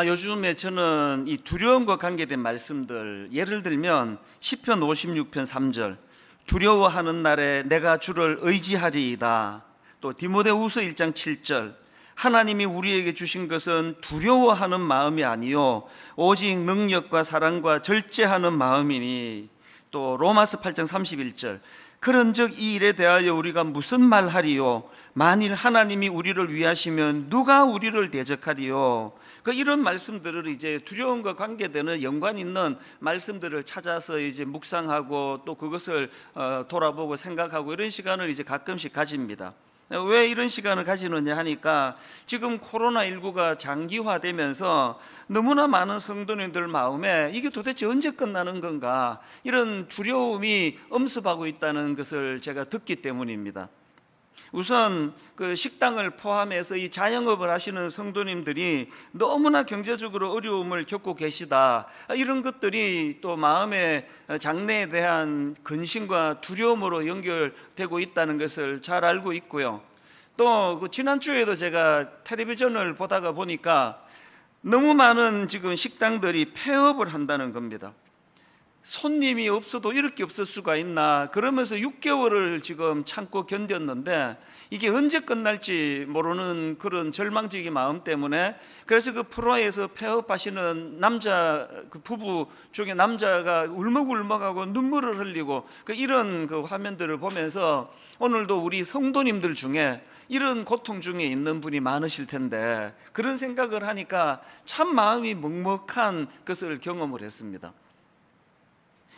요즘에 저는 이 두려움과 관계된 말씀들, 예를 들면 시편 56편 3절, 두려워하는 날에 내가 주를 의지하리이다. 또 디모데후서 1장 7절, 하나님이 우리에게 주신 것은 두려워하는 마음이 아니요 오직 능력과 사랑과 절제하는 마음이니. 또 로마서 8장 31절, 그런즉 이 일에 대하여 우리가 무슨 말하리요? 만일 하나님이 우리를 위하시면 누가 우리를 대적하리요? 이런 말씀들을 이제 두려움과 관계되는 연관 있는 말씀들을 찾아서 이제 묵상하고 또 그것을 돌아보고 생각하고 이런 시간을 이제 가끔씩 가집니다. 왜 이런 시간을 가지느냐 하니까 지금 코로나19가 장기화되면서 너무나 많은 성도님들 마음에 이게 도대체 언제 끝나는 건가, 이런 두려움이 엄습하고 있다는 것을 제가 듣기 때문입니다. 우선 그 식당을 포함해서 이 자영업을 하시는 성도님들이 너무나 경제적으로 어려움을 겪고 계시다, 이런 것들이 또 마음의 장래에 대한 근심과 두려움으로 연결되고 있다는 것을 잘 알고 있고요. 또 지난주에도 제가 텔레비전을 보다가 보니까 너무 많은 지금 식당들이 폐업을 한다는 겁니다. 손님이 없어도 이렇게 없을 수가 있나, 그러면서 6개월을 지금 참고 견뎠는데 이게 언제 끝날지 모르는 그런 절망적인 마음 때문에, 그래서 그 프로에서 폐업하시는 남자, 그 부부 중에 남자가 울먹울먹하고 눈물을 흘리고 이런 그 화면들을 보면서 오늘도 우리 성도님들 중에 이런 고통 중에 있는 분이 많으실 텐데, 그런 생각을 하니까 참 마음이 먹먹한 것을 경험을 했습니다.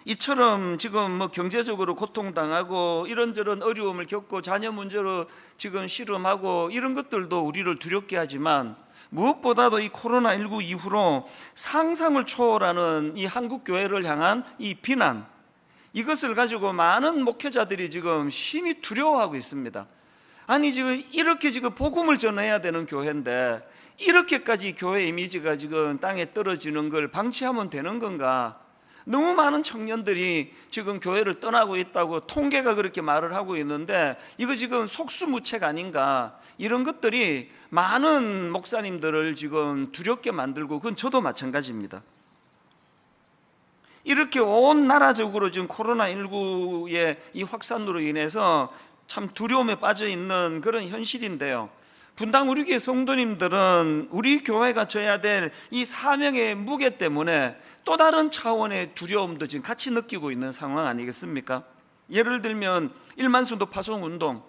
이처럼 지금 경제적으로 고통당하고 이런저런 어려움을 겪고 자녀 문제로 지금 씨름하고 이런 것들도 우리를 두렵게 하지만, 무엇보다도 이 코로나19 이후로 상상을 초월하는 이 한국 교회를 향한 이 비난, 이것을 가지고 많은 목회자들이 지금 심히 두려워하고 있습니다. 아니 지금 이렇게 지금 복음을 전해야 되는 교회인데 이렇게까지 교회 이미지가 지금 땅에 떨어지는 걸 방치하면 되는 건가? 너무 많은 청년들이 지금 교회를 떠나고 있다고 통계가 그렇게 말을 하고 있는데 이거 지금 속수무책 아닌가, 이런 것들이 많은 목사님들을 지금 두렵게 만들고, 그건 저도 마찬가지입니다. 이렇게 온 나라적으로 지금 코로나19의 이 확산으로 인해서 참 두려움에 빠져 있는 그런 현실인데요, 분당 우리 교회 성도님들은 우리 교회가 져야 될 이 사명의 무게 때문에 또 다른 차원의 두려움도 지금 같이 느끼고 있는 상황 아니겠습니까? 예를 들면 1만 순도 파송 운동,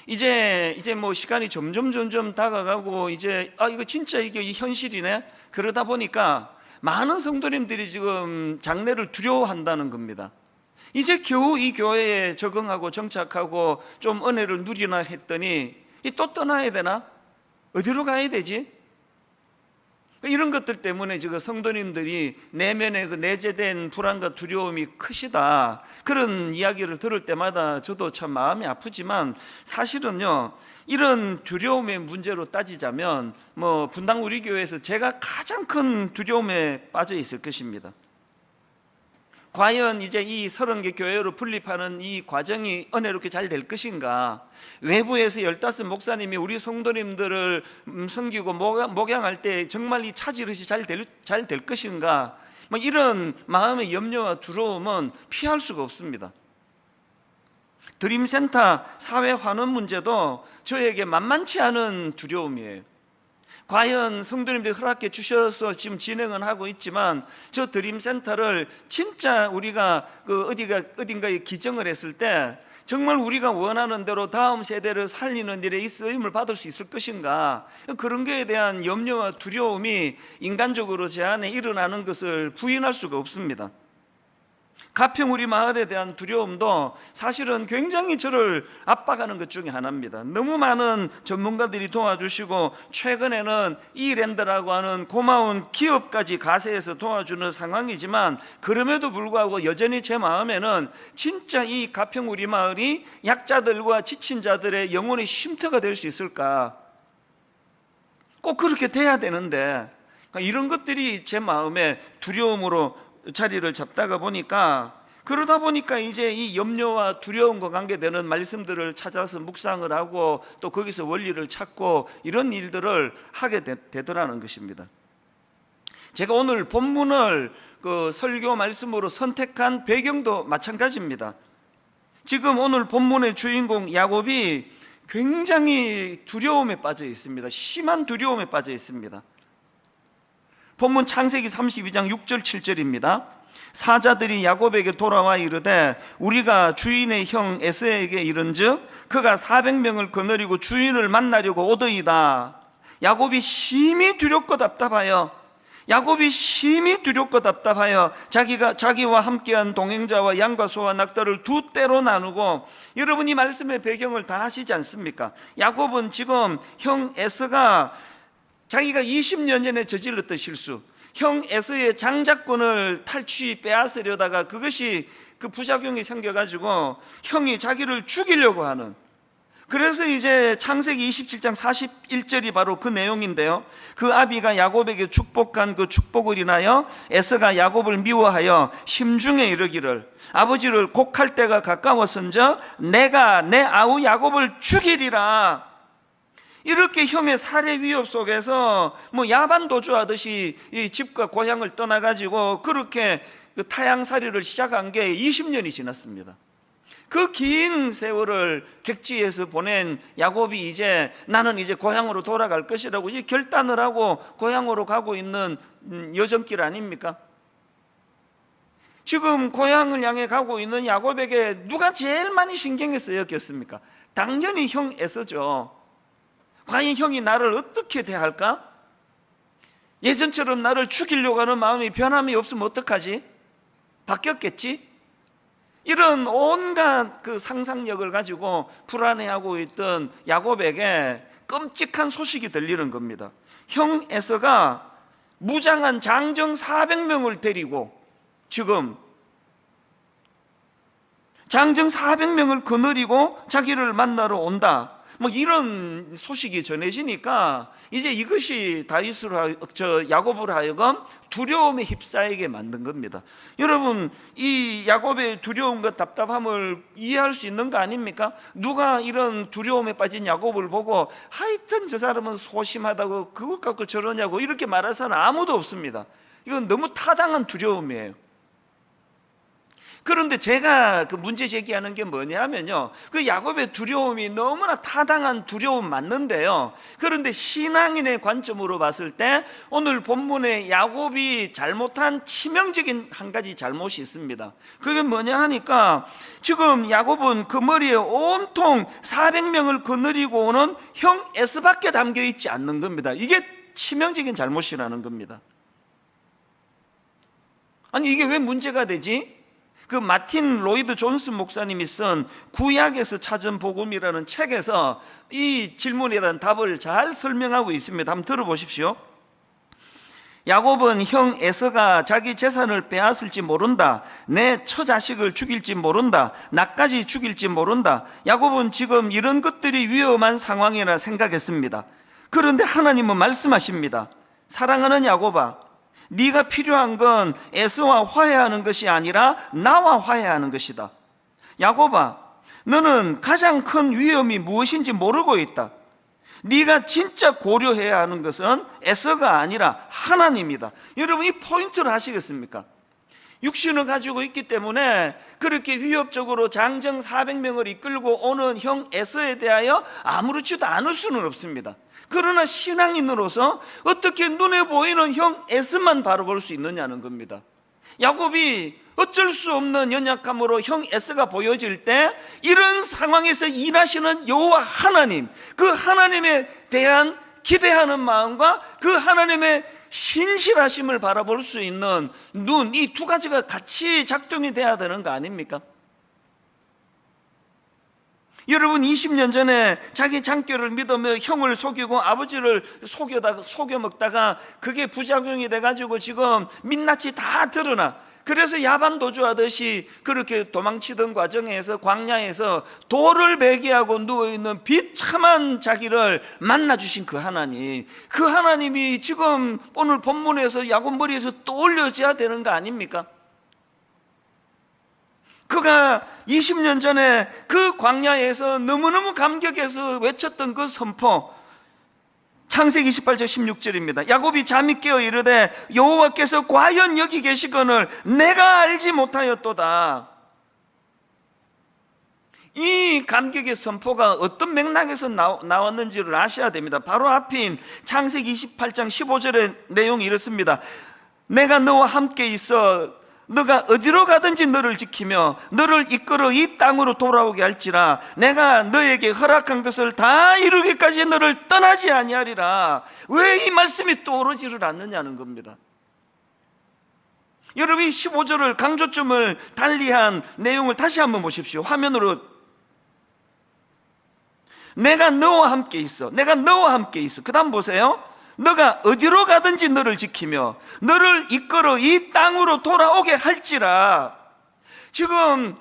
이제 시간이 점점 다가가고 이제 이거 진짜 이게 현실이네. 그러다 보니까 많은 성도님들이 지금 장래를 두려워한다는 겁니다. 이제 겨우 이 교회에 적응하고 정착하고 좀 은혜를 누리나 했더니 또 떠나야 되나? 어디로 가야 되지? 이런 것들 때문에 지금 성도님들이 내면에 그 내재된 불안과 두려움이 크시다, 그런 이야기를 들을 때마다 저도 참 마음이 아프지만, 사실은요 이런 두려움의 문제로 따지자면 분당 우리 교회에서 제가 가장 큰 두려움에 빠져 있을 것입니다. 과연 이제 이 30개 교회로 분립하는 이 과정이 은혜롭게 잘 될 것인가? 외부에서 15 목사님이 우리 성도님들을 섬기고 목양할 때 정말 이 차질없이 잘 될 것인가? 이런 마음의 염려와 두려움은 피할 수가 없습니다. 드림센터 사회 환원 문제도 저에게 만만치 않은 두려움이에요. 과연 성도님들이 허락해 주셔서 지금 진행은 하고 있지만, 저 드림센터를 진짜 우리가 어딘가에 기증을 했을 때 정말 우리가 원하는 대로 다음 세대를 살리는 일에 이 쓰임을 받을 수 있을 것인가, 그런 것에 대한 염려와 두려움이 인간적으로 제 안에 일어나는 것을 부인할 수가 없습니다. 가평 우리 마을에 대한 두려움도 사실은 굉장히 저를 압박하는 것 중에 하나입니다. 너무 많은 전문가들이 도와주시고 최근에는 이랜드라고 하는 고마운 기업까지 가세해서 도와주는 상황이지만, 그럼에도 불구하고 여전히 제 마음에는 진짜 이 가평 우리 마을이 약자들과 지친 자들의 영혼의 쉼터가 될 수 있을까? 꼭 그렇게 돼야 되는데 이런 것들이 제 마음에 두려움으로 자리를 잡다가 보니까, 그러다 보니까 이제 이 염려와 두려움과 관계되는 말씀들을 찾아서 묵상을 하고 또 거기서 원리를 찾고 이런 일들을 하게 되더라는 것입니다. 제가 오늘 본문을 그 설교 말씀으로 선택한 배경도 마찬가지입니다. 지금 오늘 본문의 주인공 야곱이 굉장히 두려움에 빠져 있습니다. 심한 두려움에 빠져 있습니다. 본문 창세기 32장 6절 7절입니다. 사자들이 야곱에게 돌아와 이르되 우리가 주인의 형 에서에게 이른즉 그가 400명을 거느리고 주인을 만나려고 오더이다. 야곱이 심히 두렵고 답답하여 자기와 함께한 동행자와 양과 소와 낙타를 두 떼로 나누고, 여러분 이 말씀의 배경을 다 아시지 않습니까? 야곱은 지금 형 에서가 자기가 20년 전에 저질렀던 실수, 형 에서의 장자권을 빼앗으려다가 그것이 그 부작용이 생겨가지고 형이 자기를 죽이려고 하는, 그래서 이제 창세기 27장 41절이 바로 그 내용인데요. 그 아비가 야곱에게 축복한 그 축복을 인하여 에서가 야곱을 미워하여 심중에 이르기를 아버지를 곡할 때가 가까웠은즉 내가 내 아우 야곱을 죽이리라. 이렇게 형의 살해 위협 속에서 야반 도주하듯이 이 집과 고향을 떠나가지고 그렇게 그 타향살이를 시작한 게 20년이 지났습니다. 그 긴 세월을 객지에서 보낸 야곱이 이제 나는 이제 고향으로 돌아갈 것이라고 이제 결단을 하고 고향으로 가고 있는 여정길 아닙니까? 지금 고향을 향해 가고 있는 야곱에게 누가 제일 많이 신경을 쓰였겠습니까? 당연히 형 에서죠. 과연 형이 나를 어떻게 대할까? 예전처럼 나를 죽이려고 하는 마음이 변함이 없으면 어떡하지? 바뀌었겠지? 이런 온갖 그 상상력을 가지고 불안해하고 있던 야곱에게 끔찍한 소식이 들리는 겁니다. 형 에서가 무장한 장정 400명을 데리고 지금 장정 400명을 거느리고 자기를 만나러 온다. 이런 소식이 전해지니까 이제 이것이 야곱으로 하여금 두려움에 휩싸이게 만든 겁니다. 여러분, 이 야곱의 두려움과 답답함을 이해할 수 있는 거 아닙니까? 누가 이런 두려움에 빠진 야곱을 보고 하여튼 저 사람은 소심하다고 그것 갖고 저러냐고 이렇게 말할 사람은 아무도 없습니다. 이건 너무 타당한 두려움이에요. 그런데 제가 그 문제 제기하는 게 뭐냐면요, 그 야곱의 두려움이 너무나 타당한 두려움 맞는데요, 그런데 신앙인의 관점으로 봤을 때 오늘 본문에 야곱이 잘못한 치명적인 한 가지 잘못이 있습니다. 그게 뭐냐 하니까 지금 야곱은 그 머리에 온통 400명을 거느리고 오는 형 에서밖에 담겨 있지 않는 겁니다. 이게 치명적인 잘못이라는 겁니다. 아니 이게 왜 문제가 되지? 그 마틴 로이드 존슨 목사님이 쓴 구약에서 찾은 복음이라는 책에서 이 질문에 대한 답을 잘 설명하고 있습니다. 한번 들어보십시오. 야곱은 형 에서가 자기 재산을 빼앗을지 모른다. 내 처자식을 죽일지 모른다. 나까지 죽일지 모른다. 야곱은 지금 이런 것들이 위험한 상황이라 생각했습니다. 그런데 하나님은 말씀하십니다. 사랑하는 야곱아, 네가 필요한 건 에서와 화해하는 것이 아니라 나와 화해하는 것이다. 야곱아, 너는 가장 큰 위험이 무엇인지 모르고 있다. 네가 진짜 고려해야 하는 것은 에서가 아니라 하나님이다. 여러분 이 포인트를 아시겠습니까? 육신을 가지고 있기 때문에 그렇게 위협적으로 장정 400명을 이끌고 오는 형 에서에 대하여 아무렇지도 않을 수는 없습니다. 그러나 신앙인으로서 어떻게 눈에 보이는 형 에서만 바라볼 수 있느냐는 겁니다. 야곱이 어쩔 수 없는 연약함으로 형 에서가 보여질 때 이런 상황에서 일하시는 여호와 하나님, 그 하나님에 대한 기대하는 마음과 그 하나님의 신실하심을 바라볼 수 있는 눈, 이 두 가지가 같이 작동이 돼야 되는 거 아닙니까? 여러분 20년 전에 자기 장교를 믿으며 형을 속이고 아버지를 속여 먹다가 그게 부작용이 돼가지고 지금 민낯이 다 드러나, 그래서 야반 도주하듯이 그렇게 도망치던 과정에서 광야에서 돌을 베개하고 누워있는 비참한 자기를 만나주신 그 하나님, 그 하나님이 지금 오늘 본문에서 야곱 머리에서 떠올려져야 되는 거 아닙니까? 그가 20년 전에 그 광야에서 너무너무 감격해서 외쳤던 그 선포, 창세기 28장 16절입니다. 야곱이 잠이 깨어 이르되 여호와께서 과연 여기 계시거늘 내가 알지 못하였도다. 이 감격의 선포가 어떤 맥락에서 나왔는지를 아셔야 됩니다. 바로 앞인 창세기 28장 15절의 내용이 이렇습니다. 내가 너와 함께 있어 너가 어디로 가든지 너를 지키며 너를 이끌어 이 땅으로 돌아오게 할지라 내가 너에게 허락한 것을 다 이루기까지 너를 떠나지 아니하리라. 왜 이 말씀이 떠오르지를 않느냐는 겁니다. 여러분, 이 15절을 강조점을 달리한 내용을 다시 한번 보십시오. 화면으로. 내가 너와 함께 있어. 내가 너와 함께 있어. 그 다음 보세요. 너가 어디로 가든지 너를 지키며 너를 이끌어 이 땅으로 돌아오게 할지라. 지금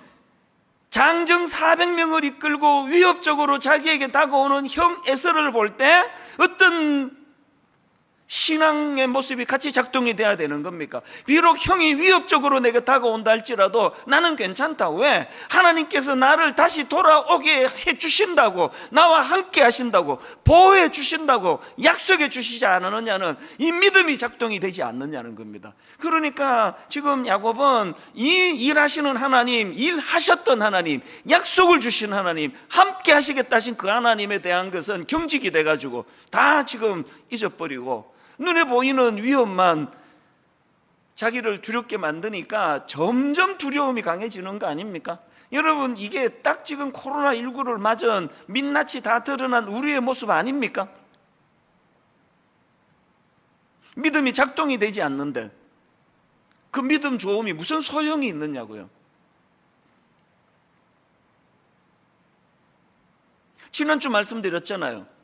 장정 400명을 이끌고 위협적으로 자기에게 다가오는 형 에서를 볼 때 어떤 신앙의 모습이 같이 작동이 돼야 되는 겁니까? 비록 형이 위협적으로 내게 다가온다 할지라도 나는 괜찮다. 왜? 하나님께서 나를 다시 돌아오게 해주신다고, 나와 함께 하신다고, 보호해 주신다고 약속해 주시지 않느냐는 이 믿음이 작동이 되지 않느냐는 겁니다. 그러니까 지금 야곱은 이 일하시는 하나님, 일하셨던 하나님, 약속을 주신 하나님, 함께 하시겠다 하신 그 하나님에 대한 것은 경직이 돼가지고 다 지금 잊어버리고 눈에 보이는 위험만 자기를 두렵게 만드니까 점점 두려움이 강해지는 거 아닙니까? 여러분, 이게 딱 지금 코로나19를 맞은 민낯이 다 드러난 우리의 모습 아닙니까? 믿음이 작동이 되지 않는데 그 믿음 좋음이 무슨 소용이 있느냐고요. 지난주 말씀드렸잖아요.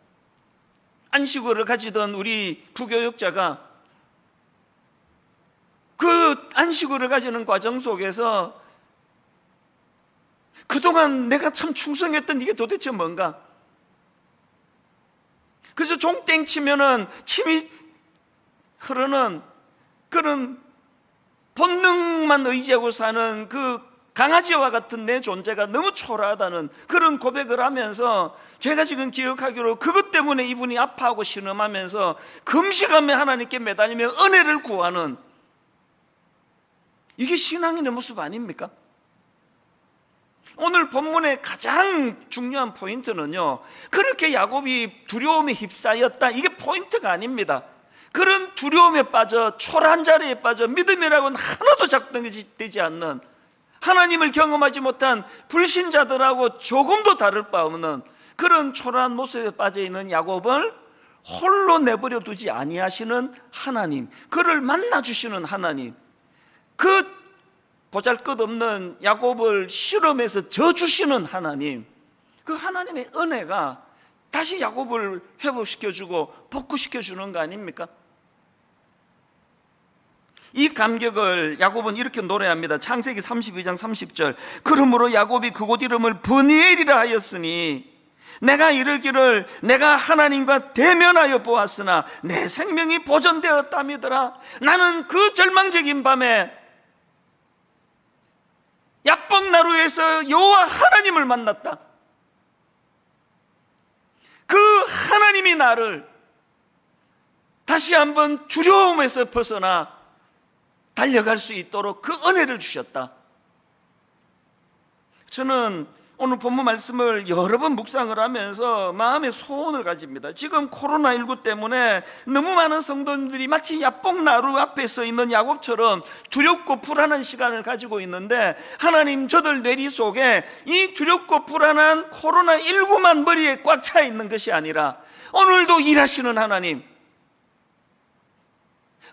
안식월을 가지던 우리 부교육자가 그 안식월을 가지는 과정 속에서 그동안 내가 참 충성했던 이게 도대체 뭔가? 그래서 종땡 치면은 침이 흐르는 그런 본능만 의지하고 사는 그 강아지와 같은 내 존재가 너무 초라하다는 그런 고백을 하면서 제가 지금 기억하기로 그것 때문에 이분이 아파하고 신음하면서 금식하며 하나님께 매달리며 은혜를 구하는, 이게 신앙인의 모습 아닙니까? 오늘 본문의 가장 중요한 포인트는요, 그렇게 야곱이 두려움에 휩싸였다, 이게 포인트가 아닙니다. 그런 두려움에 빠져 초라한 자리에 빠져 믿음이라고는 하나도 작동되지 않는, 하나님을 경험하지 못한 불신자들하고 조금도 다를 바 없는 그런 초라한 모습에 빠져있는 야곱을 홀로 내버려 두지 아니하시는 하나님, 그를 만나주시는 하나님, 그 보잘것없는 야곱을 실험해서 져주시는 하나님, 그 하나님의 은혜가 다시 야곱을 회복시켜주고 복구시켜주는 거 아닙니까? 이 감격을 야곱은 이렇게 노래합니다. 창세기 32장 30절. 그러므로 야곱이 그곳 이름을 브니엘이라 하였으니 내가 이르기를 내가 하나님과 대면하여 보았으나 내 생명이 보존되었다미더라. 나는 그 절망적인 밤에 야복나루에서 여호와 하나님을 만났다. 그 하나님이 나를 다시 한번 두려움에서 벗어나 달려갈 수 있도록 그 은혜를 주셨다. 저는 오늘 본문 말씀을 여러 번 묵상을 하면서 마음의 소원을 가집니다. 지금 코로나19 때문에 너무 많은 성도님들이 마치 야복나루 앞에 서 있는 야곱처럼 두렵고 불안한 시간을 가지고 있는데, 하나님 저들 뇌리 속에 이 두렵고 불안한 코로나19만 머리에 꽉 차 있는 것이 아니라 오늘도 일하시는 하나님,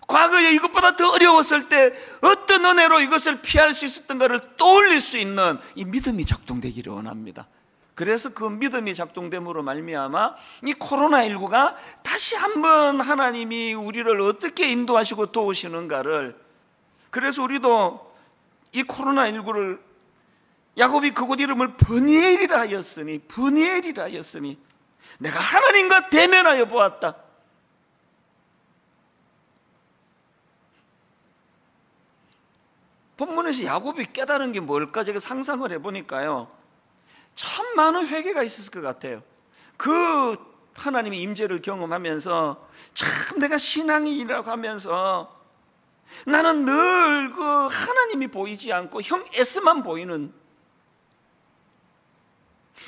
과거에 이것보다 더 어려웠을 때 어떤 은혜로 이것을 피할 수 있었던가를 떠올릴 수 있는 이 믿음이 작동되기를 원합니다. 그래서 그 믿음이 작동됨으로 말미암아 이 코로나19가 다시 한번 하나님이 우리를 어떻게 인도하시고 도우시는가를, 그래서 우리도 이 코로나19를 야곱이 그곳 이름을 브니엘이라 하였으니, 브니엘이라 하였으니 내가 하나님과 대면하여 보았다. 본문에서 야곱이 깨달은 게 뭘까 제가 상상을 해보니까요, 참 많은 회개가 있었을 것 같아요. 그 하나님의 임재를 경험하면서 참 내가 신앙인이라고 하면서 나는 늘 그 하나님이 보이지 않고 형 S만 보이는,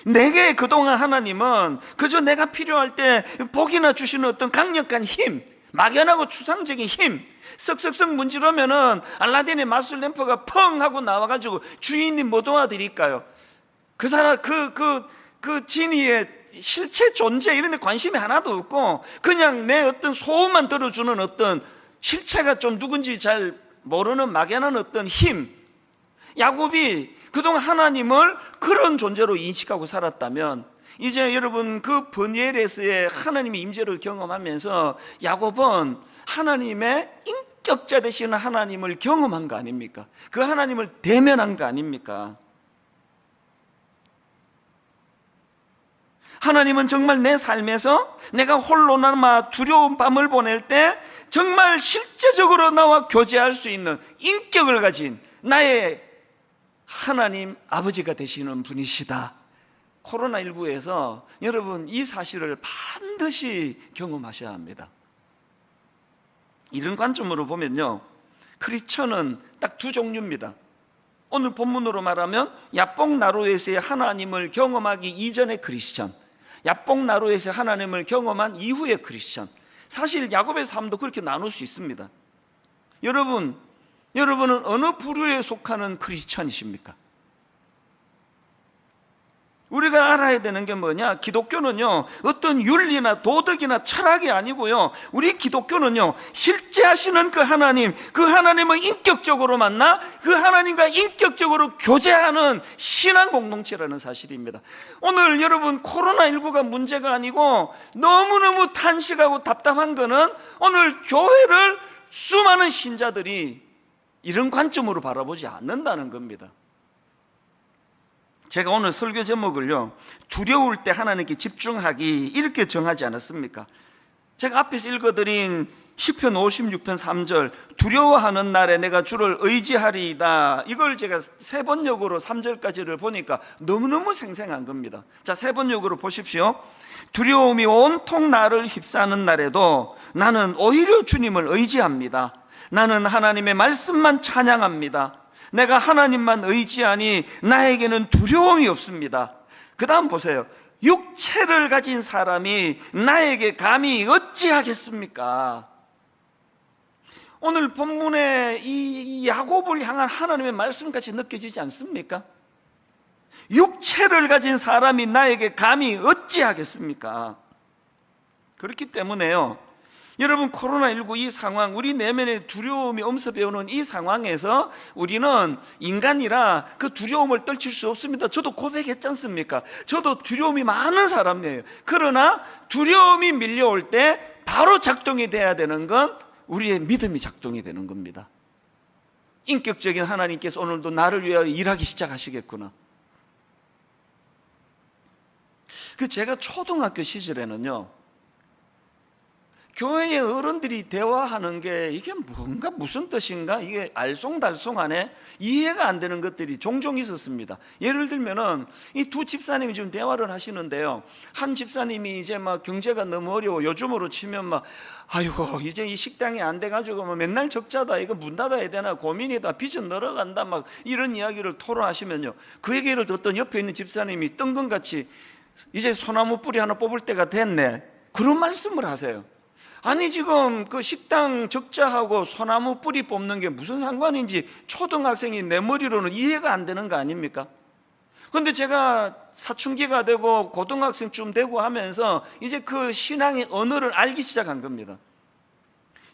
내게 그동안 하나님은 그저 내가 필요할 때 복이나 주시는 어떤 강력한 힘, 막연하고 추상적인 힘, 썩썩썩 문지르면은 알라딘의 마술 램프가 펑 하고 나와가지고 주인님 뭐 도와드릴까요? 그 사람 그 지니의 실체 존재 이런 데 관심이 하나도 없고 그냥 내 어떤 소음만 들어주는 어떤 실체가 좀 누군지 잘 모르는 막연한 어떤 힘. 야곱이 그동안 하나님을 그런 존재로 인식하고 살았다면 이제 여러분 그 브니엘에서의 하나님의 임재를 경험하면서 야곱은 하나님의 인격자 되시는 하나님을 경험한 거 아닙니까? 그 하나님을 대면한 거 아닙니까? 하나님은 정말 내 삶에서 내가 홀로 남아 두려운 밤을 보낼 때 정말 실제적으로 나와 교제할 수 있는 인격을 가진 나의 하나님 아버지가 되시는 분이시다. 코로나19에서 여러분 이 사실을 반드시 경험하셔야 합니다. 이런 관점으로 보면요, 크리스천은 딱 두 종류입니다. 오늘 본문으로 말하면 야복나루에서의 하나님을 경험하기 이전의 크리스천, 야복나루에서 하나님을 경험한 이후의 크리스천. 사실 야곱의 삶도 그렇게 나눌 수 있습니다. 여러분은 어느 부류에 속하는 크리스천이십니까? 우리가 알아야 되는 게 뭐냐? 기독교는요 어떤 윤리나 도덕이나 철학이 아니고요, 우리 기독교는요 실제 하시는 그 하나님을 인격적으로 만나 그 하나님과 인격적으로 교제하는 신앙 공동체라는 사실입니다. 오늘 여러분 코로나19가 문제가 아니고 너무너무 탄식하고 답답한 거는 오늘 교회를 수많은 신자들이 이런 관점으로 바라보지 않는다는 겁니다. 제가 오늘 설교 제목을요, 두려울 때 하나님께 집중하기, 이렇게 정하지 않았습니까? 제가 앞에서 읽어드린 시편 56편 3절, 두려워하는 날에 내가 주를 의지하리이다, 이걸 제가 세 번역으로 3절까지를 보니까 너무너무 생생한 겁니다. 자, 세 번역으로 보십시오. 두려움이 온통 나를 휩싸는 날에도 나는 오히려 주님을 의지합니다. 나는 하나님의 말씀만 찬양합니다. 내가 하나님만 의지하니 나에게는 두려움이 없습니다. 그 다음 보세요. 육체를 가진 사람이 나에게 감히 어찌하겠습니까? 오늘 본문에 이 야곱을 향한 하나님의 말씀같이 느껴지지 않습니까? 육체를 가진 사람이 나에게 감히 어찌하겠습니까? 그렇기 때문에요, 여러분 코로나19 이 상황, 우리 내면의 두려움이 엄습해오는 이 상황에서 우리는 인간이라 그 두려움을 떨칠 수 없습니다. 저도 고백했지 않습니까? 저도 두려움이 많은 사람이에요. 그러나 두려움이 밀려올 때 바로 작동이 돼야 되는 건 우리의 믿음이 작동이 되는 겁니다. 인격적인 하나님께서 오늘도 나를 위하여 일하기 시작하시겠구나. 제가 초등학교 시절에는요, 교회의 어른들이 대화하는 게 이게 뭔가 무슨 뜻인가, 이게 알쏭달쏭하네, 이해가 안 되는 것들이 종종 있었습니다. 예를 들면은 이 두 집사님이 지금 대화를 하시는데요, 한 집사님이 이제 막 경제가 너무 어려워, 요즘으로 치면 막 아이고 이제 이 식당이 안 돼가지고 뭐 맨날 적자다, 이거 문 닫아야 되나 고민이다, 빚은 늘어간다, 막 이런 이야기를 토로하시면요, 그 얘기를 듣던 옆에 있는 집사님이 뜬금같이 이제 소나무 뿌리 하나 뽑을 때가 됐네, 그런 말씀을 하세요. 아니 지금 그 식당 적자하고 소나무 뿌리 뽑는 게 무슨 상관인지 초등학생이 내 머리로는 이해가 안 되는 거 아닙니까? 그런데 제가 사춘기가 되고 고등학생쯤 되고 하면서 이제 그 신앙의 언어를 알기 시작한 겁니다.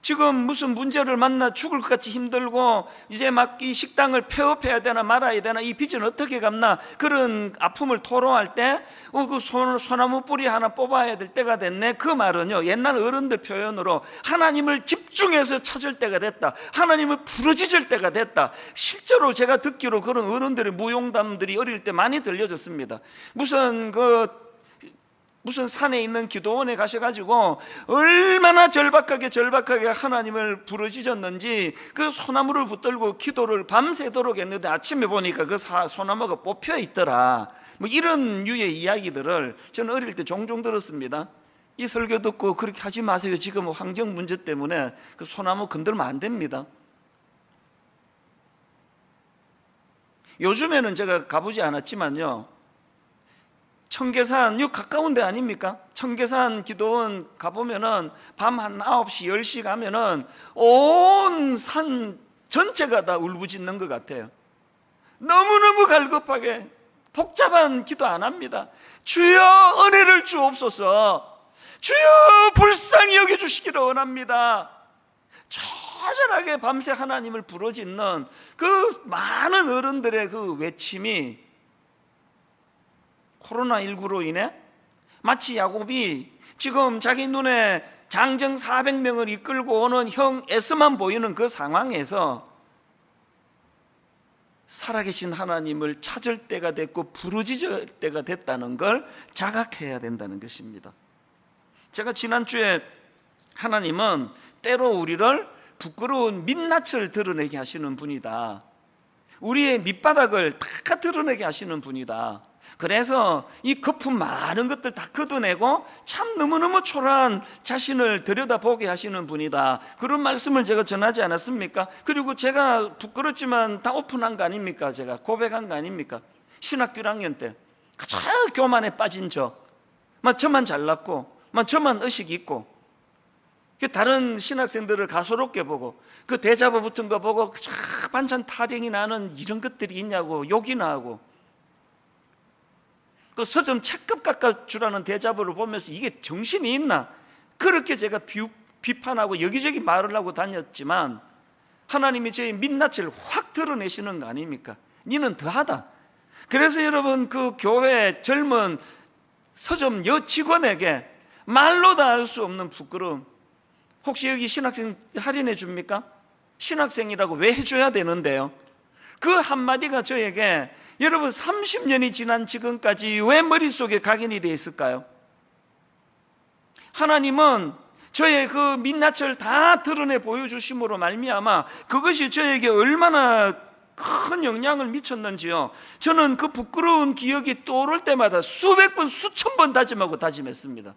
지금 무슨 문제를 만나 죽을 것 같이 힘들고 이제 막 이 식당을 폐업해야 되나 말아야 되나, 이 빚은 어떻게 갚나, 그런 아픔을 토로할 때 그 소나무 뿌리 하나 뽑아야 될 때가 됐네, 그 말은요 옛날 어른들 표현으로 하나님을 집중해서 찾을 때가 됐다, 하나님을 부르짖을 때가 됐다. 실제로 제가 듣기로 그런 어른들의 무용담들이 어릴 때 많이 들려졌습니다. 무슨 산에 있는 기도원에 가셔가지고 얼마나 절박하게 하나님을 부르짖었는지 그 소나무를 붙들고 기도를 밤새도록 했는데 아침에 보니까 그 소나무가 뽑혀 있더라, 뭐 이런 류의 이야기들을 저는 어릴 때 종종 들었습니다. 이 설교 듣고 그렇게 하지 마세요. 지금 환경 문제 때문에 그 소나무 건들면 안 됩니다. 요즘에는 제가 가보지 않았지만요, 청계산, 요 가까운 데 아닙니까? 청계산 기도원 가보면은 밤 한 9시, 10시 가면은 온 산 전체가 다 울부짖는 것 같아요. 너무너무 갈급하게 복잡한 기도 안 합니다. 주여 은혜를 주옵소서, 주여 불쌍히 여겨주시기를 원합니다. 처절하게 밤새 하나님을 부르짖는 그 많은 어른들의 그 외침이 코로나19로 인해 마치 야곱이 지금 자기 눈에 장정 400명을 이끌고 오는 형 에서만 보이는 그 상황에서 살아계신 하나님을 찾을 때가 됐고 부르짖을 때가 됐다는 걸 자각해야 된다는 것입니다. 제가 지난주에 하나님은 때로 우리를 부끄러운 민낯을 드러내게 하시는 분이다, 우리의 밑바닥을 다 드러내게 하시는 분이다, 그래서 이 거품 많은 것들 다 걷어내고 참 너무너무 초라한 자신을 들여다보게 하시는 분이다, 그런 말씀을 제가 전하지 않았습니까? 그리고 제가 부끄럽지만 다 오픈한 거 아닙니까? 제가 고백한 거 아닙니까? 신학교 1학년 때 가장 교만에 빠진 저만 잘났고 저만 의식 있고, 다른 신학생들을 가소롭게 보고 그 대자보 붙은 거 보고 반찬 타령이 나는 이런 것들이 있냐고 욕이나 하고, 그 서점 책값 깎아주라는 대자보를 보면서 이게 정신이 있나, 그렇게 제가 비판하고 여기저기 말을 하고 다녔지만 하나님이 저의 민낯을 확 드러내시는 거 아닙니까? 니는 더하다. 그래서 여러분, 그 교회 젊은 서점 여직원에게 말로 다 할 수 없는 부끄러움, 혹시 여기 신학생 할인해 줍니까? 신학생이라고 왜 해줘야 되는데요? 그 한마디가 저에게 여러분 30년이 지난 지금까지 왜 머릿속에 각인이 되어 있을까요? 하나님은 저의 그 민낯을 다 드러내 보여주심으로 말미암아 그것이 저에게 얼마나 큰 영향을 미쳤는지요, 저는 그 부끄러운 기억이 떠오를 때마다 수백 번 수천 번 다짐하고 다짐했습니다.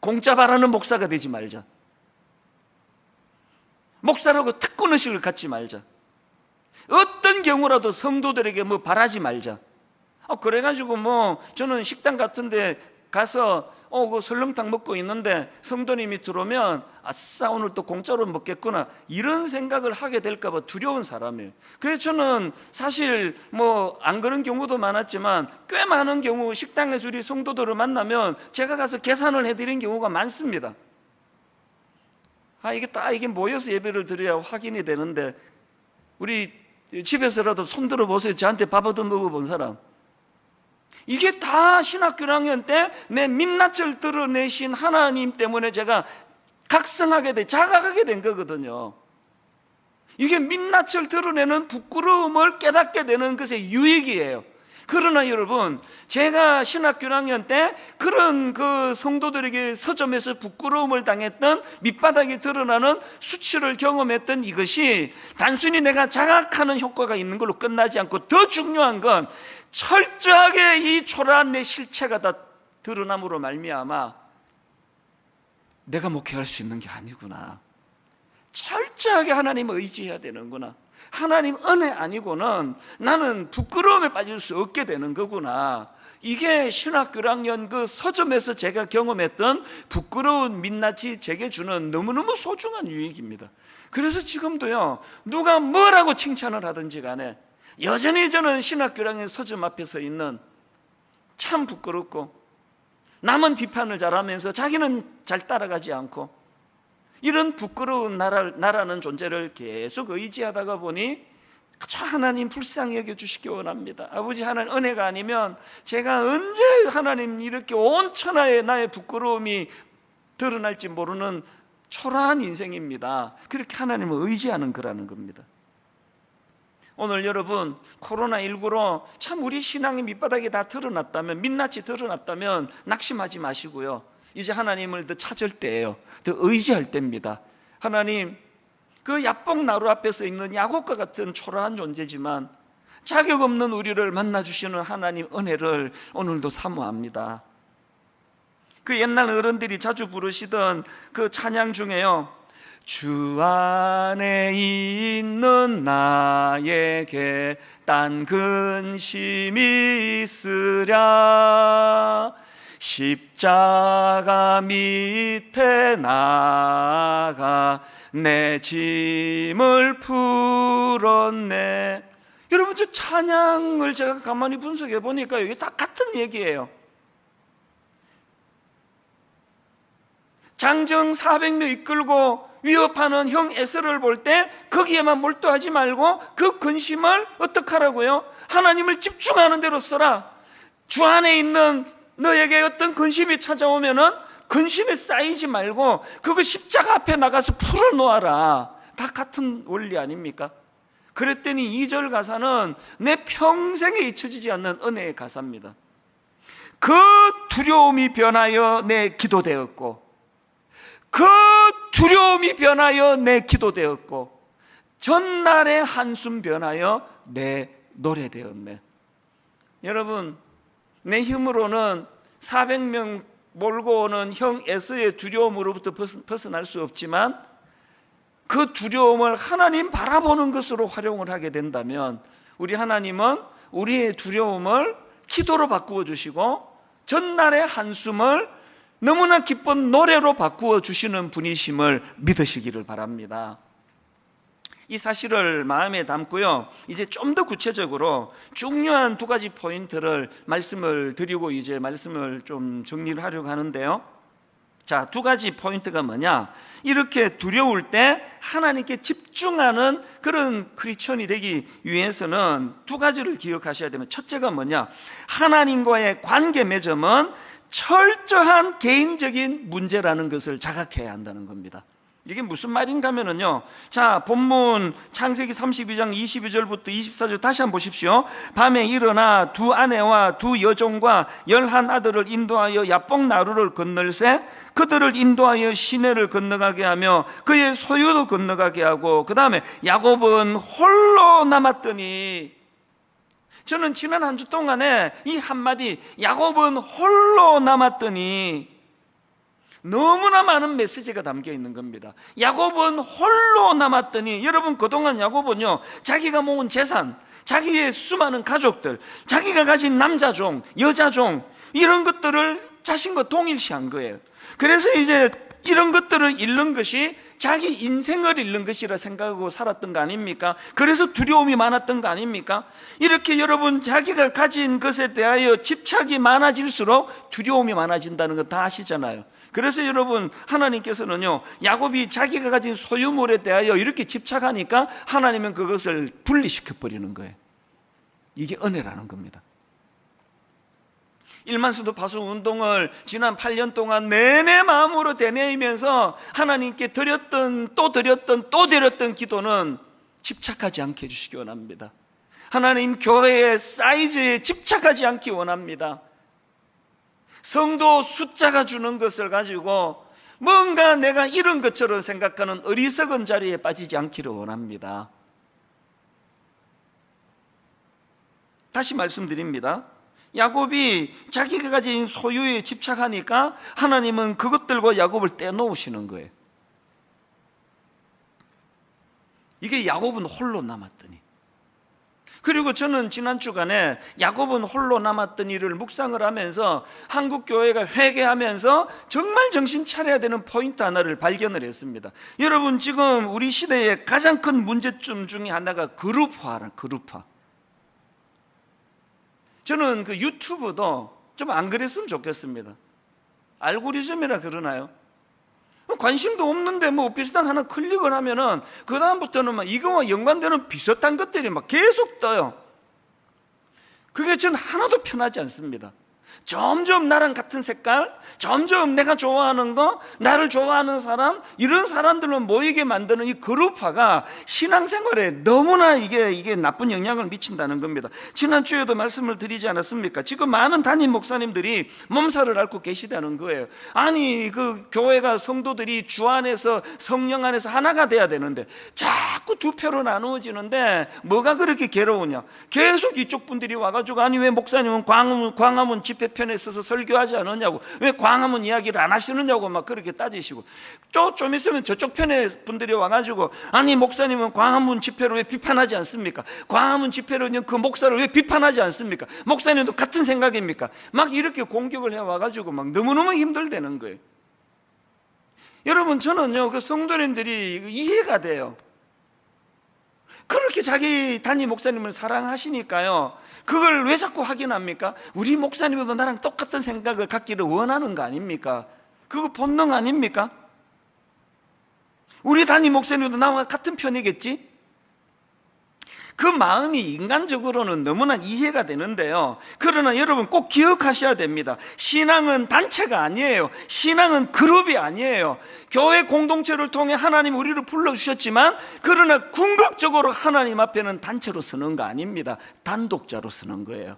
공짜 바라는 목사가 되지 말자, 목사라고 특권의식을 갖지 말자, 어떤 경우라도 성도들에게 뭐 바라지 말자. 그래가지고 저는 식당 같은 데 가서 그 설렁탕 먹고 있는데 성도님이 들어오면 아싸 오늘 또 공짜로 먹겠구나, 이런 생각을 하게 될까 봐 두려운 사람이에요. 그래서 저는 사실 안 그런 경우도 많았지만 꽤 많은 경우 식당에서 우리 성도들을 만나면 제가 가서 계산을 해드린 경우가 많습니다. 이게 모여서 예배를 드려야 확인이 되는데, 우리 집에서라도 손들어 보세요. 저한테 밥 얻어 먹어본 사람. 이게 다 신학교 1학년 때 내 민낯을 드러내신 하나님 때문에 제가 각성하게 자각하게 된 거거든요. 이게 민낯을 드러내는 부끄러움을 깨닫게 되는 것의 유익이에요. 그러나 여러분, 제가 신학교 1학년 때 그런 그 성도들에게 서점에서 부끄러움을 당했던, 밑바닥이 드러나는 수치를 경험했던 이것이 단순히 내가 자각하는 효과가 있는 걸로 끝나지 않고, 더 중요한 건 철저하게 이 초라한 내 실체가 다 드러남으로 말미암아 내가 목회할 수 있는 게 아니구나, 철저하게 하나님을 의지해야 되는구나, 하나님 은혜 아니고는 나는 부끄러움에 빠질 수 없게 되는 거구나, 이게 신학교 1학년 그 서점에서 제가 경험했던 부끄러운 민낯이 제게 주는 너무너무 소중한 유익입니다. 그래서 지금도요, 누가 뭐라고 칭찬을 하든지 간에 여전히 저는 신학교 1학년 서점 앞에 서 있는, 참 부끄럽고 남은 비판을 잘하면서 자기는 잘 따라가지 않고, 이런 부끄러운 나라는 존재를 계속 의지하다가 보니 하나님 불쌍히 여겨주시기 원합니다. 아버지 하나님 은혜가 아니면 제가 언제 하나님 이렇게 온 천하에 나의 부끄러움이 드러날지 모르는 초라한 인생입니다. 그렇게 하나님을 의지하는 거라는 겁니다. 오늘 여러분, 코로나19로 참 우리 신앙의 밑바닥이 다 드러났다면, 민낯이 드러났다면 낙심하지 마시고요, 이제 하나님을 더 찾을 때예요. 더 의지할 때입니다. 하나님, 그 야뽕 나루 앞에서 있는 야곱과 같은 초라한 존재지만 자격 없는 우리를 만나주시는 하나님 은혜를 오늘도 사모합니다. 그 옛날 어른들이 자주 부르시던 그 찬양 중에요, 주 안에 있는 나에게 딴 근심이 있으랴 십자가 밑에 나가 내 짐을 풀었네. 여러분, 저 찬양을 제가 가만히 분석해 보니까 이게 다 같은 얘기예요. 장정 400명 이끌고 위협하는 형 에서를 볼 때 거기에만 몰두하지 말고 그 근심을 어떻게 하라고요? 하나님을 집중하는 대로 써라. 주 안에 있는 너에게 어떤 근심이 찾아오면은 근심에 쌓이지 말고 그거 십자가 앞에 나가서 풀어놓아라. 다 같은 원리 아닙니까? 그랬더니 2절 가사는 내 평생에 잊혀지지 않는 은혜의 가사입니다. 그 두려움이 변하여 내 기도되었고, 그 두려움이 변하여 내 기도되었고, 전날의 한숨 변하여 내 노래되었네. 여러분, 내 힘으로는 400명 몰고 오는 형 에서의 두려움으로부터 벗어날 수 없지만 그 두려움을 하나님 바라보는 것으로 활용을 하게 된다면 우리 하나님은 우리의 두려움을 기도로 바꾸어 주시고 전날의 한숨을 너무나 기쁜 노래로 바꾸어 주시는 분이심을 믿으시기를 바랍니다. 이 사실을 마음에 담고요, 이제 좀 더 구체적으로 중요한 두 가지 포인트를 말씀을 드리고 이제 말씀을 좀 정리를 하려고 하는데요. 자, 두 가지 포인트가 뭐냐? 이렇게 두려울 때 하나님께 집중하는 그런 크리스천이 되기 위해서는 두 가지를 기억하셔야 되면, 첫째가 뭐냐? 하나님과의 관계 맺음은 철저한 개인적인 문제라는 것을 자각해야 한다는 겁니다. 이게 무슨 말인가 하면요, 자, 본문 창세기 32장 22절부터 24절 다시 한번 보십시오. 밤에 일어나 두 아내와 두 여종과 11아들을 인도하여 야복 나루를 건널세 그들을 인도하여 시내를 건너가게 하며 그의 소유도 건너가게 하고, 그 다음에 야곱은 홀로 남았더니, 저는 지난 한 주 동안에 이 한마디 야곱은 홀로 남았더니 너무나 많은 메시지가 담겨 있는 겁니다. 야곱은 홀로 남았더니, 여러분, 그동안 야곱은요, 자기가 모은 재산, 자기의 수많은 가족들, 자기가 가진 남자종, 여자종, 이런 것들을 자신과 동일시한 거예요. 그래서 이제 이런 것들을 잃는 것이 자기 인생을 잃는 것이라 생각하고 살았던 거 아닙니까? 그래서 두려움이 많았던 거 아닙니까? 이렇게 여러분, 자기가 가진 것에 대하여 집착이 많아질수록 두려움이 많아진다는 거 다 아시잖아요. 그래서 여러분, 하나님께서는요, 야곱이 자기가 가진 소유물에 대하여 이렇게 집착하니까 하나님은 그것을 분리시켜 버리는 거예요. 이게 은혜라는 겁니다. 일만수도 파수 운동을 지난 8년 동안 내내 마음으로 되뇌이면서 하나님께 드렸던 또 드렸던 또 드렸던 기도는 집착하지 않게 해주시기 원합니다. 하나님 교회의 사이즈에 집착하지 않기 원합니다. 성도 숫자가 주는 것을 가지고 뭔가 내가 이런 것처럼 생각하는 어리석은 자리에 빠지지 않기를 원합니다. 다시 말씀드립니다. 야곱이 자기가 가진 소유에 집착하니까 하나님은 그것들과 야곱을 떼놓으시는 거예요. 이게 야곱은 홀로 남았더니. 그리고 저는 지난 주간에 야곱은 홀로 남았더니를 묵상을 하면서 한국교회가 회개하면서 정말 정신 차려야 되는 포인트 하나를 발견을 했습니다. 여러분, 지금 우리 시대의 가장 큰 문제점 중에 하나가 그룹화라, 그룹화. 저는 그 유튜브도 좀 안 그랬으면 좋겠습니다. 알고리즘이라 그러나요? 관심도 없는데 뭐 비슷한 하나 클릭을 하면은 그 다음부터는 막 이거와 연관되는 비슷한 것들이 막 계속 떠요. 그게 저는 하나도 편하지 않습니다. 점점 나랑 같은 색깔, 점점 내가 좋아하는 거, 나를 좋아하는 사람, 이런 사람들만 모이게 만드는 이 그룹화가 신앙생활에 너무나 이게 나쁜 영향을 미친다는 겁니다. 지난주에도 말씀을 드리지 않았습니까? 지금 많은 담임 목사님들이 몸살을 앓고 계시다는 거예요. 아니, 그 교회가 성도들이 주 안에서 성령 안에서 하나가 돼야 되는데 자꾸 두 표로 나누어지는데 뭐가 그렇게 괴로우냐? 계속 이쪽 분들이 와가지고, 아니 왜 목사님은 광화문 집회 집회편에 서서 설교하지 않았냐고, 왜 광화문 이야기를 안 하시느냐고 막 그렇게 따지시고, 좀 있으면 저쪽 편에 분들이 와가지고 아니 목사님은 광화문 집회를 왜 비판하지 않습니까? 광화문 집회로는 그 목사를 왜 비판하지 않습니까? 목사님도 같은 생각입니까? 막 이렇게 공격을 해와가지고 막 너무너무 힘들다는 거예요. 여러분, 저는요 그 성도님들이 이해가 돼요. 그렇게 자기 담임 목사님을 사랑하시니까요, 그걸 왜 자꾸 확인합니까? 우리 목사님도 나랑 똑같은 생각을 갖기를 원하는 거 아닙니까? 그거 본능 아닙니까? 우리 담임 목사님도 나와 같은 편이겠지? 그 마음이 인간적으로는 너무나 이해가 되는데요, 그러나 여러분 꼭 기억하셔야 됩니다. 신앙은 단체가 아니에요. 신앙은 그룹이 아니에요. 교회 공동체를 통해 하나님 우리를 불러주셨지만, 그러나 궁극적으로 하나님 앞에는 단체로 서는 거 아닙니다. 단독자로 서는 거예요.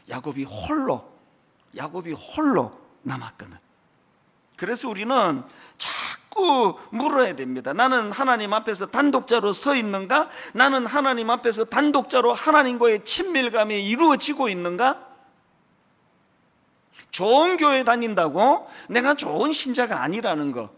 야곱이 홀로 남았거든. 그래서 우리는 자꾸 물어야 됩니다. 나는 하나님 앞에서 단독자로 서 있는가? 나는 하나님 앞에서 단독자로 하나님과의 친밀감이 이루어지고 있는가? 좋은 교회 다닌다고 내가 좋은 신자가 아니라는 거.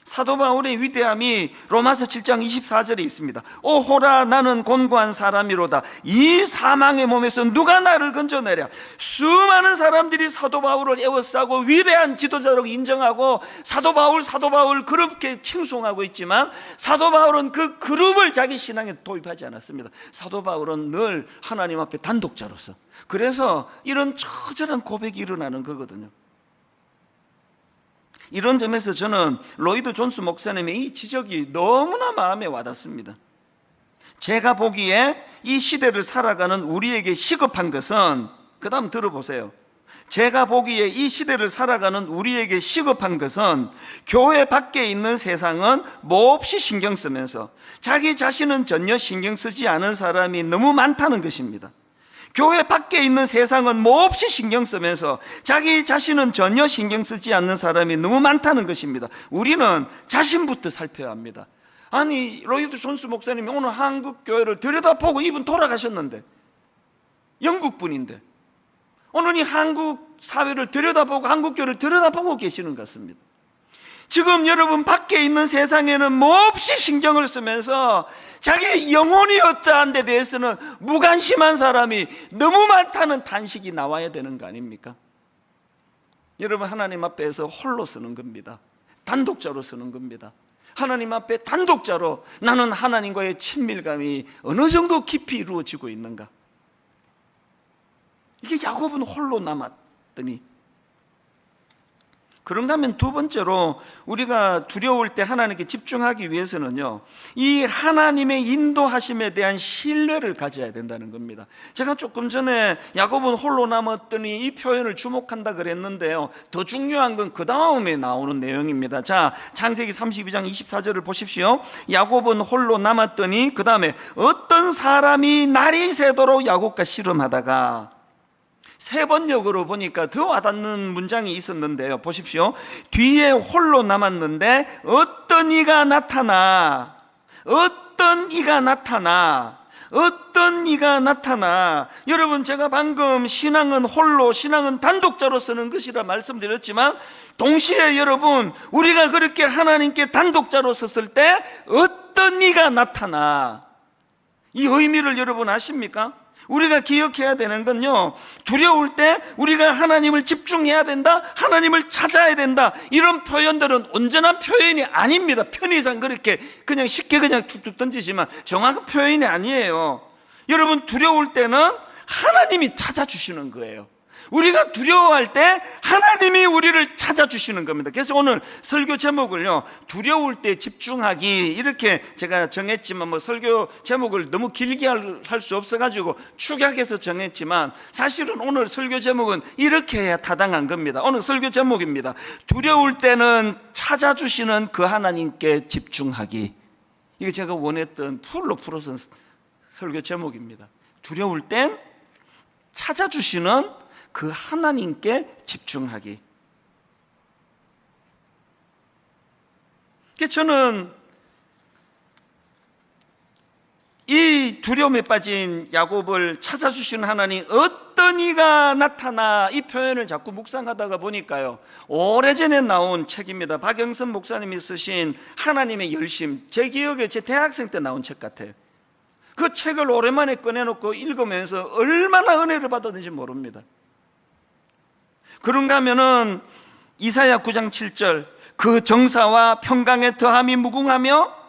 사도 바울의 위대함이 로마서 7장 24절에 있습니다. 오호라, 나는 곤고한 사람이로다. 이 사망의 몸에서 누가 나를 건져내랴. 수많은 사람들이 사도 바울을 애워싸고 위대한 지도자로 인정하고 사도 바울 그렇게 칭송하고 있지만, 사도 바울은 그 그룹을 자기 신앙에 도입하지 않았습니다. 사도 바울은 늘 하나님 앞에 단독자로서, 그래서 이런 처절한 고백이 일어나는 거거든요. 이런 점에서 저는 로이드 존스 목사님의 이 지적이 너무나 마음에 와닿습니다. 제가 보기에 이 시대를 살아가는 우리에게 시급한 것은, 그 다음 들어보세요. 제가 보기에 이 시대를 살아가는 우리에게 시급한 것은, 교회 밖에 있는 세상은 몹시 신경 쓰면서 자기 자신은 전혀 신경 쓰지 않은 사람이 너무 많다는 것입니다. 교회 밖에 있는 세상은 몹시 신경 쓰면서 자기 자신은 전혀 신경 쓰지 않는 사람이 너무 많다는 것입니다. 우리는 자신부터 살펴야 합니다. 아니, 로이드 존스 목사님이 오늘 한국 교회를 들여다보고, 이분 돌아가셨는데, 영국 분인데 오늘 이 한국 사회를 들여다보고 한국 교회를 들여다보고 계시는 것 같습니다. 지금 여러분 밖에 있는 세상에는 몹시 신경을 쓰면서 자기 영혼이 어떠한 데 대해서는 무관심한 사람이 너무 많다는 탄식이 나와야 되는 거 아닙니까? 여러분, 하나님 앞에서 홀로 서는 겁니다. 단독자로 서는 겁니다. 하나님 앞에 단독자로 나는 하나님과의 친밀감이 어느 정도 깊이 이루어지고 있는가? 이게 야곱은 홀로 남았더니, 그런가 하면 두 번째로 우리가 두려울 때 하나님께 집중하기 위해서는요, 이 하나님의 인도하심에 대한 신뢰를 가져야 된다는 겁니다. 제가 조금 전에 야곱은 홀로 남았더니 이 표현을 주목한다 그랬는데요, 더 중요한 건 그 다음에 나오는 내용입니다. 자, 창세기 32장 24절을 보십시오. 야곱은 홀로 남았더니, 그 다음에 어떤 사람이 날이 새도록 야곱과 씨름하다가, 세 번역으로 보니까 더 와닿는 문장이 있었는데요, 보십시오. 뒤에 홀로 남았는데 어떤 이가 나타나. 여러분, 제가 방금 신앙은 홀로, 신앙은 단독자로 서는 것이라 말씀드렸지만, 동시에 여러분, 우리가 그렇게 하나님께 단독자로 섰을 때 어떤 이가 나타나, 이 의미를 여러분 아십니까? 우리가 기억해야 되는 건요, 두려울 때 우리가 하나님을 집중해야 된다, 하나님을 찾아야 된다, 이런 표현들은 온전한 표현이 아닙니다. 편의상 그렇게 그냥 쉽게 그냥 툭툭 던지지만 정확한 표현이 아니에요. 여러분, 두려울 때는 하나님이 찾아주시는 거예요. 우리가 두려워할 때 하나님이 우리를 찾아주시는 겁니다. 그래서 오늘 설교 제목을요, 두려울 때 집중하기, 이렇게 제가 정했지만, 뭐 설교 제목을 너무 길게 할 수 없어가지고 축약해서 정했지만, 사실은 오늘 설교 제목은 이렇게 해야 타당한 겁니다. 오늘 설교 제목입니다. 두려울 때는 찾아주시는 그 하나님께 집중하기. 이게 제가 원했던 풀로 풀어서 설교 제목입니다. 두려울 땐 찾아주시는 그 하나님께 집중하기. 저는 이 두려움에 빠진 야곱을 찾아주시는 하나님, 어떤 이가 나타나, 이 표현을 자꾸 묵상하다가 보니까요, 오래전에 나온 책입니다. 박영선 목사님이 쓰신 하나님의 열심, 제 기억에 제 대학생 때 나온 책 같아요. 그 책을 오랜만에 꺼내놓고 읽으면서 얼마나 은혜를 받았는지 모릅니다. 그런가 하면은 이사야 9장 7절, 그 정사와 평강의 더함이 무궁하며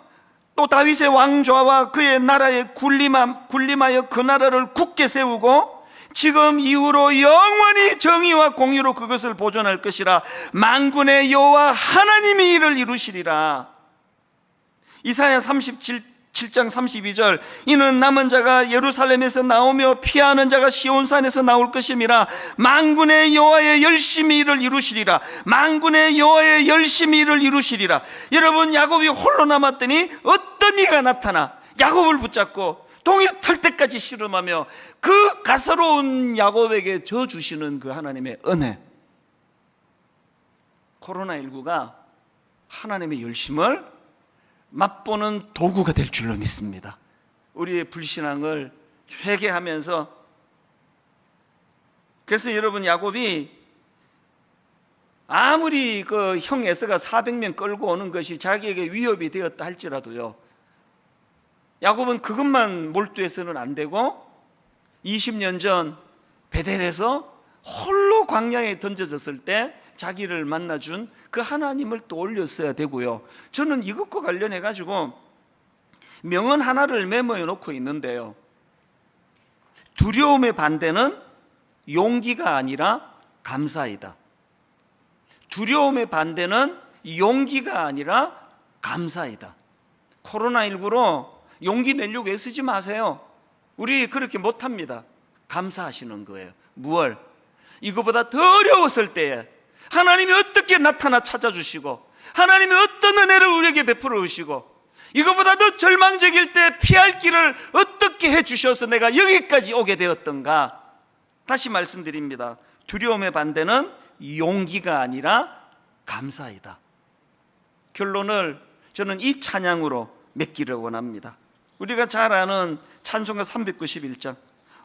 또 다윗의 왕좌와 그의 나라에 군림하여 그 나라를 굳게 세우고 지금 이후로 영원히 정의와 공의로 그것을 보존할 것이라. 만군의 여호와 하나님이 이를 이루시리라. 이사야 37장 32절, 이는 남은 자가 예루살렘에서 나오며 피하는 자가 시온산에서 나올 것임이라. 만군의 여호와의 열심히 이를 이루시리라. 만군의 여호와의 열심히 이를 이루시리라. 여러분, 야곱이 홀로 남았더니 어떤 이가 나타나 야곱을 붙잡고 동이 탈 때까지 씨름하며 그 가소로운 야곱에게 져 주시는 그 하나님의 은혜. 코로나19가 하나님의 열심을 맛보는 도구가 될 줄로 믿습니다. 우리의 불신앙을 회개하면서, 그래서 여러분, 야곱이 아무리 그 형 에서가 400명 끌고 오는 것이 자기에게 위협이 되었다 할지라도요, 야곱은 그것만 몰두해서는 안 되고 20년 전 베델에서 홀로 광야에 던져졌을 때 자기를 만나준 그 하나님을 또 올렸어야 되고요. 저는 이것과 관련해 가지고 명언 하나를 메모해 놓고 있는데요, 두려움의 반대는 용기가 아니라 감사이다. 두려움의 반대는 용기가 아니라 감사이다. 코로나19로 용기 내려고 애쓰지 마세요. 우리 그렇게 못합니다. 감사하시는 거예요. 무얼? 이거보다 더 어려웠을 때에 하나님이 어떻게 나타나 찾아주시고, 하나님이 어떤 은혜를 우리에게 베풀어 주시고, 이거보다 더 절망적일 때 피할 길을 어떻게 해주셔서 내가 여기까지 오게 되었던가. 다시 말씀드립니다. 두려움의 반대는 용기가 아니라 감사이다. 결론을 저는 이 찬양으로 맺기를 원합니다. 우리가 잘 아는 찬송가 391장,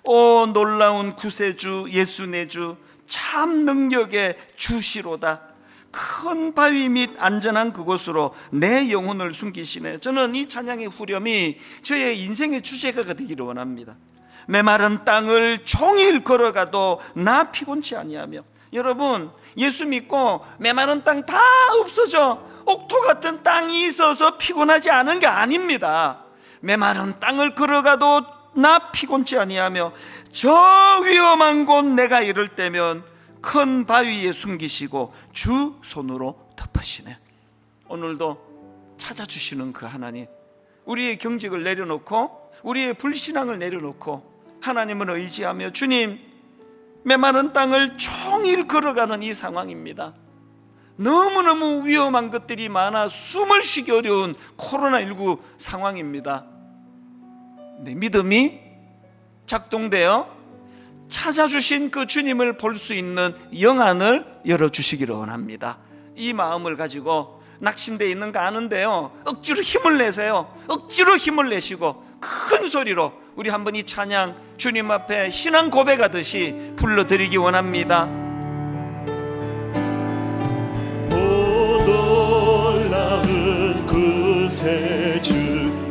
오 놀라운 구세주 예수 내 주 참 능력의 주시로다. 큰 바위 및 안전한 그곳으로 내 영혼을 숨기시네. 저는 이 찬양의 후렴이 저의 인생의 주제가 되기를 원합니다. 메마른 땅을 종일 걸어가도 나 피곤치 아니하며. 여러분, 예수 믿고 메마른 땅 다 없어져 옥토 같은 땅이 있어서 피곤하지 않은 게 아닙니다. 메마른 땅을 걸어가도 나 피곤치 아니하며 저 위험한 곳 내가 이를 때면 큰 바위에 숨기시고 주 손으로 덮으시네. 오늘도 찾아주시는 그 하나님, 우리의 경직을 내려놓고 우리의 불신앙을 내려놓고 하나님을 의지하며, 주님, 메마른 땅을 종일 걸어가는 이 상황입니다. 너무너무 위험한 것들이 많아 숨을 쉬기 어려운 코로나19 상황입니다. 내 믿음이 작동되어 찾아주신 그 주님을 볼 수 있는 영안을 열어주시기를 원합니다. 이 마음을 가지고 낙심되어 있는 거 아는데요, 억지로 힘을 내세요. 억지로 힘을 내시고 큰 소리로 우리 한번 이 찬양 주님 앞에 신앙 고백하듯이 불러드리기 원합니다. 오 놀라운 구세주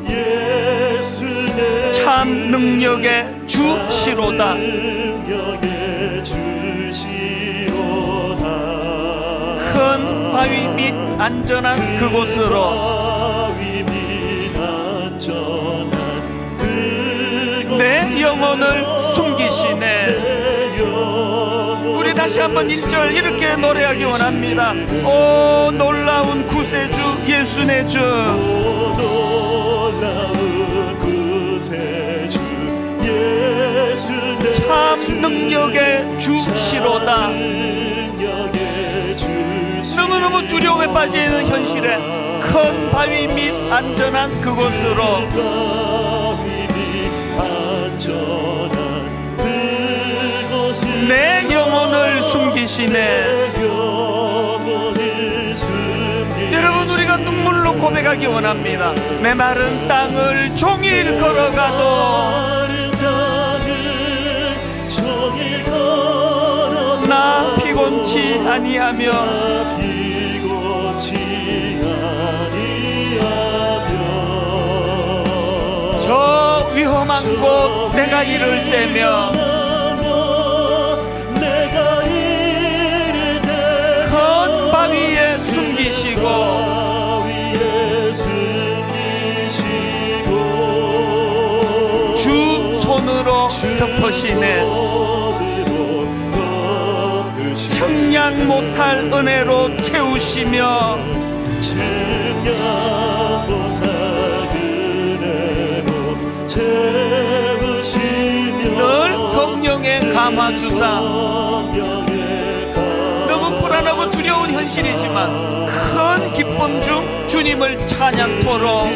예수 내 주 참 능력의 주시로다. 능력의 주시로다. 큰 바위 및 안전한 그곳으로 바위 및 안전한 그곳으로 내 영혼을 숨기시네. 내 영혼을 우리 다시 한번 1절 이렇게 노래하기 원합니다. 오 놀라운 구세주 예수 내 주 놀라운 구세주 예수 내 주 참 능력의 주시로다. 능력의 주시로다. 너무너무 두려움에 빠져있는 현실에 큰 바위 및 안전한 그곳으로 바위 및 안전한 그곳으로 내 영혼을 숨기시네. 내 영혼을 숨기시네. 여러분, 우리가 눈물로 입술로 고백하기 원합니다. 메마른 땅을 종일 걸어가도 나 피곤치 아니하며 저 위험한 곳 내가 이를 때며 큰 바위에 숨기시고 주 손으로 덮으시네. 청량 못할 은혜로 채우시며 늘 성령에 감아주사. 너무 불안하고 두려운 현실이지만 큰 기쁨 중 주님을 찬양토록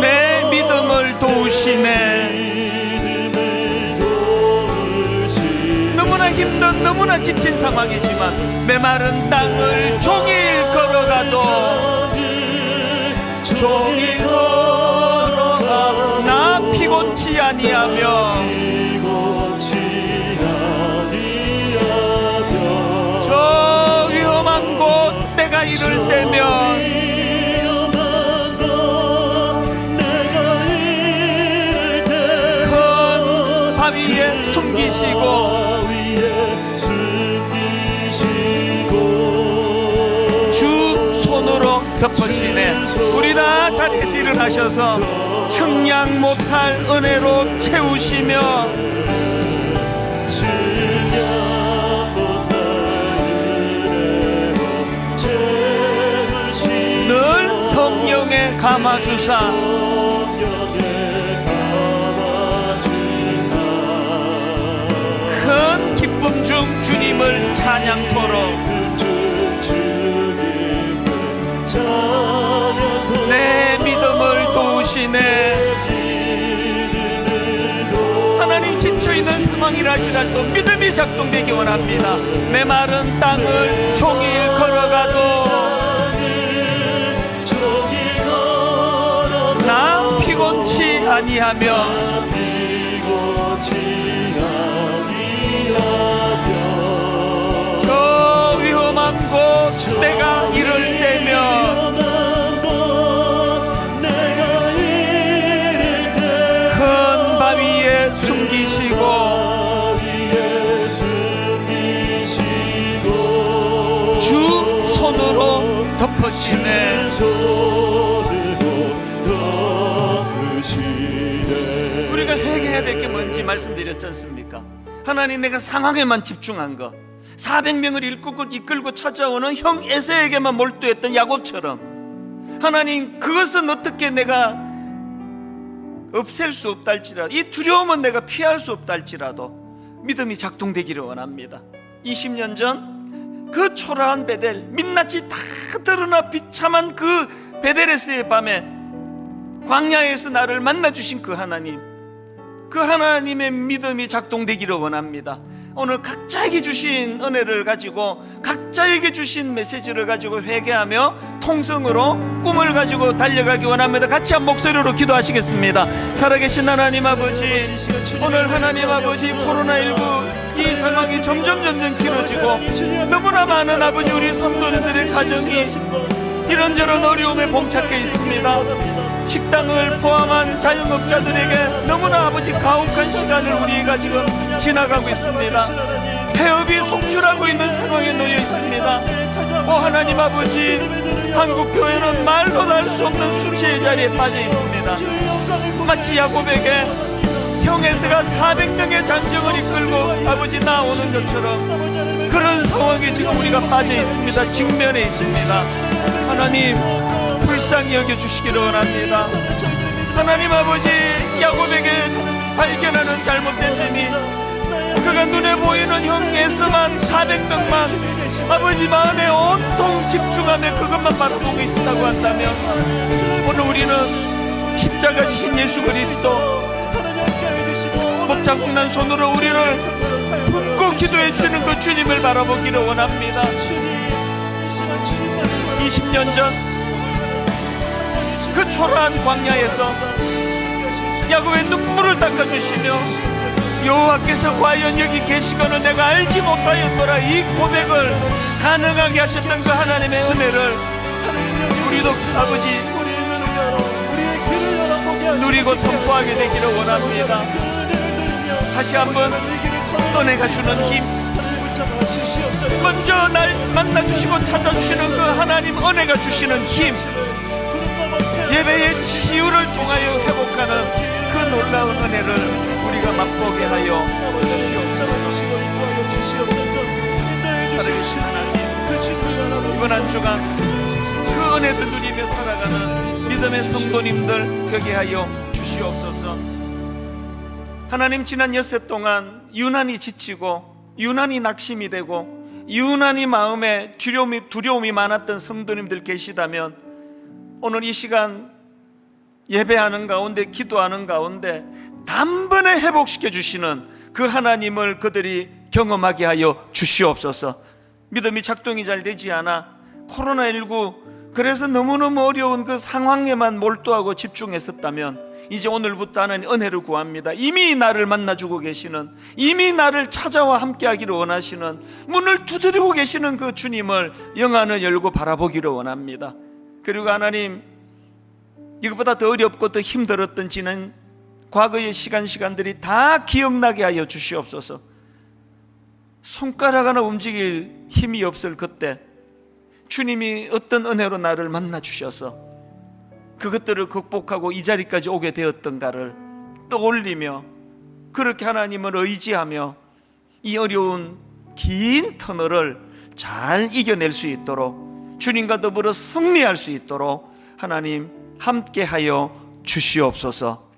내 믿음을 도우시네. 너무나 힘든 너무나 지친 상황이지만 메마른 땅을 종일 걸어가도 종일 걸어가 나 피곤치 아니하며 저 위험한 곳 내가 이를 때면 큰 바위에 숨기시고 주 손으로 덮으시네. 우리 다 자리에서 일어나셔서 청량 못할 은혜로 채우시며 늘 성령에 감아주사 큰 기쁨 중 주님을 찬양토록 내 믿음을 도우시네. 하나님, 지쳐있는 상황이라지라도 믿음이 작동되기 원합니다. 메마른 땅을 종일 걸어가도 나 피곤치 아니하며 저 위험한 곳 내가 이를 때며 큰 바위에 숨기시고 주 손으로 덮으시네. 우리가 회개해야 될 게 뭔지 말씀드렸지 않습니까? 하나님, 내가 상황에만 집중한 거, 400명을 이끌고 찾아오는 형 에서에게만 몰두했던 야곱처럼 하나님, 그것은 어떻게 내가 없앨 수 없다 할지라도, 이 두려움은 내가 피할 수 없다 할지라도 믿음이 작동되기를 원합니다. 20년 전 그 초라한 베델, 민낯이 다 드러나 비참한 그 베델에서의 밤에 광야에서 나를 만나주신 그 하나님, 그 하나님의 믿음이 작동되기를 원합니다. 오늘 각자에게 주신 은혜를 가지고, 각자에게 주신 메시지를 가지고 회개하며 통성으로 꿈을 가지고 달려가기 원합니다. 같이 한 목소리로 기도하시겠습니다. 살아계신 하나님 아버지, 오늘 하나님 아버지, 코로나19 이 상황이 점점 길어지고 너무나 많은 아버지 우리 성도들의 가정이 이런저런 어려움에 봉착해 있습니다. 식당을 포함한 자영업자들에게 너무나 아버지 가혹한 시간을 우리가 지금 지나가고 있습니다. 폐업이 속출하고 있는 상황에 놓여 있습니다. 오 하나님 아버지, 한국교회는 말로 할 수 없는 수치의 자리에 빠져 있습니다. 마치 야곱에게 형에서가 400명의 장정을 이끌고 아버지 나오는 것처럼 그런 상황에 지금 우리가 빠져 있습니다. 직면해 있습니다. 하나님, 불쌍히 여겨주시기를 원합니다. 하나님 아버지, 야곱에게 발견하는 잘못된 점이 그가 눈에 보이는 형 에서만 400명만 아버지 마음에 온통 집중하며 그것만 바라보고 있었다고 한다면, 오늘 우리는 십자가 지신 예수 그리스도, 목자국난 손으로 우리를 품고 붙들고 기도해 주시는 그 주님을 바라보기를 원합니다. 20년 전 그 초라한 광야에서 야곱의 눈물을 닦아주시며 여호와께서 과연 여기 계시거늘 내가 알지 못하였노라, 이 고백을 가능하게 하셨던 그 하나님의 은혜를 우리도 아버지 누리고 선포하게 되기를 원합니다. 다시 한번 은혜가 주는 힘, 먼저 날 만나주시고 찾아주시는 그 하나님 은혜가 주시는 힘, 예배의 치유를 통하여 회복하는 그 놀라운 은혜를 우리가 맛보게 하여 주시옵소서. 하나님, 이번 한 주간 그 은혜를 누리며 살아가는 믿음의 성도님들 되게 하여 주시옵소서. 하나님, 지난 엿새 동안 유난히 지치고 유난히 낙심이 되고 유난히 마음에 두려움이 많았던 성도님들 계시다면 오늘 이 시간 예배하는 가운데, 기도하는 가운데 단번에 회복시켜 주시는 그 하나님을 그들이 경험하게 하여 주시옵소서. 믿음이 작동이 잘 되지 않아 코로나19 그래서 너무너무 어려운 그 상황에만 몰두하고 집중했었다면 이제 오늘부터 하나님 은혜를 구합니다. 이미 나를 만나주고 계시는, 이미 나를 찾아와 함께하기를 원하시는, 문을 두드리고 계시는 그 주님을 영안을 열고 바라보기를 원합니다. 그리고 하나님, 이것보다 더 어렵고 더 힘들었던 지난 과거의 시간들이 다 기억나게 하여 주시옵소서. 손가락 하나 움직일 힘이 없을 그때 주님이 어떤 은혜로 나를 만나 주셔서 그것들을 극복하고 이 자리까지 오게 되었던가를 떠올리며 그렇게 하나님을 의지하며 이 어려운 긴 터널을 잘 이겨낼 수 있도록, 주님과 더불어 승리할 수 있도록 하나님 함께하여 주시옵소서.